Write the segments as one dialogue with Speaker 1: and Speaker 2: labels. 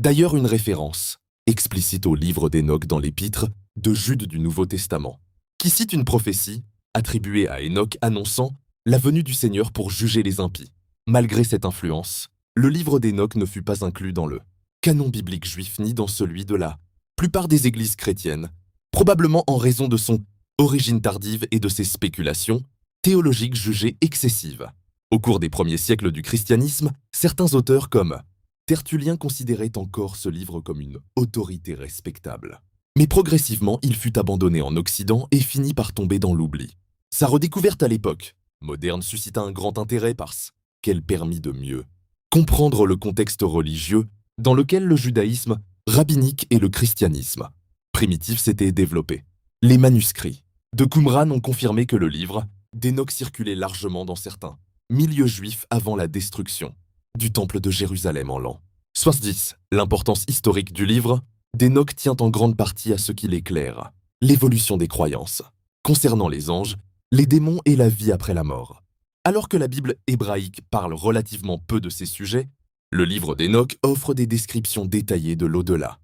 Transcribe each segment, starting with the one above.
Speaker 1: D'ailleurs, une référence explicite au livre d'Hénoch dans l'épître de Jude du Nouveau Testament, qui cite une prophétie attribuée à Hénoch annonçant la venue du Seigneur pour juger les impies. Malgré cette influence, le livre d'Hénoch ne fut pas inclus dans le canon biblique juif ni dans celui de la plupart des églises chrétiennes, probablement en raison de son origine tardive et de ses spéculations théologiques jugées excessives. Au cours des premiers siècles du christianisme, certains auteurs comme Tertullien considérait encore ce livre comme une autorité respectable. Mais progressivement, il fut abandonné en Occident et finit par tomber dans l'oubli. Sa redécouverte à l'époque moderne suscita un grand intérêt parce qu'elle permit de mieux comprendre le contexte religieux dans lequel le judaïsme rabbinique et le christianisme primitif s'étaient développés. Les manuscrits de Qumran ont confirmé que le livre d'Hénoch circulait largement dans certains milieux juifs avant la destruction du temple de Jérusalem en l'an 70. L'importance historique du livre d'Hénoch tient en grande partie à ce qu'il éclaire l'évolution des croyances concernant les anges, les démons et la vie après la mort. Alors que la Bible hébraïque parle relativement peu de ces sujets, le livre d'Hénoch offre des descriptions détaillées de l'au-delà.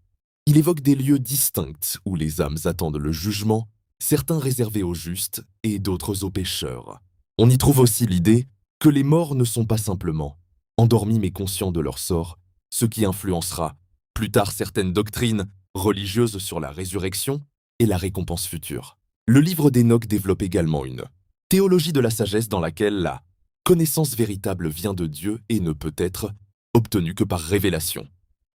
Speaker 1: Il évoque des lieux distincts où les âmes attendent le jugement, certains réservés aux justes et d'autres aux pécheurs. On y trouve aussi l'idée que les morts ne sont pas simplement endormis mais conscients de leur sort, ce qui influencera plus tard certaines doctrines religieuses sur la résurrection et la récompense future. Le livre d'Hénoch développe également une théologie de la sagesse dans laquelle la connaissance véritable vient de Dieu et ne peut être obtenue que par révélation.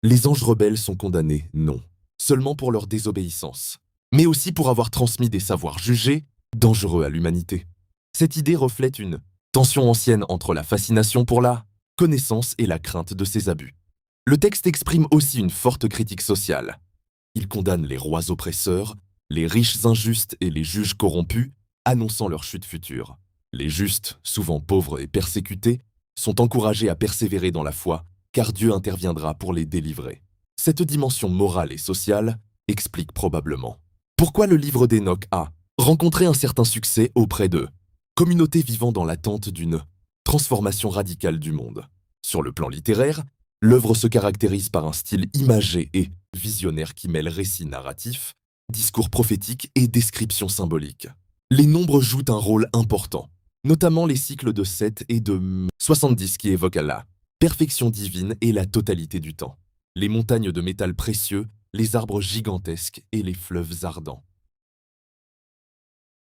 Speaker 1: Les anges rebelles sont condamnés, non seulement pour leur désobéissance, mais aussi pour avoir transmis des savoirs jugés dangereux à l'humanité. Cette idée reflète une tension ancienne entre la fascination pour la connaissance et la crainte de ses abus. Le texte exprime aussi une forte critique sociale. Il condamne les rois oppresseurs, les riches injustes et les juges corrompus, annonçant leur chute future. Les justes, souvent pauvres et persécutés, sont encouragés à persévérer dans la foi, car Dieu interviendra pour les délivrer. Cette dimension morale et sociale explique probablement pourquoi le livre d'Hénoch a rencontré un certain succès auprès de communautés vivant dans l'attente d'une transformation radicale du monde. Sur le plan littéraire, l'œuvre se caractérise par un style imagé et visionnaire qui mêle récits narratifs, discours prophétiques et descriptions symboliques. Les nombres jouent un rôle important, notamment les cycles de 7 et de 70 qui évoquent la perfection divine et la totalité du temps, les montagnes de métal précieux, les arbres gigantesques et les fleuves ardents.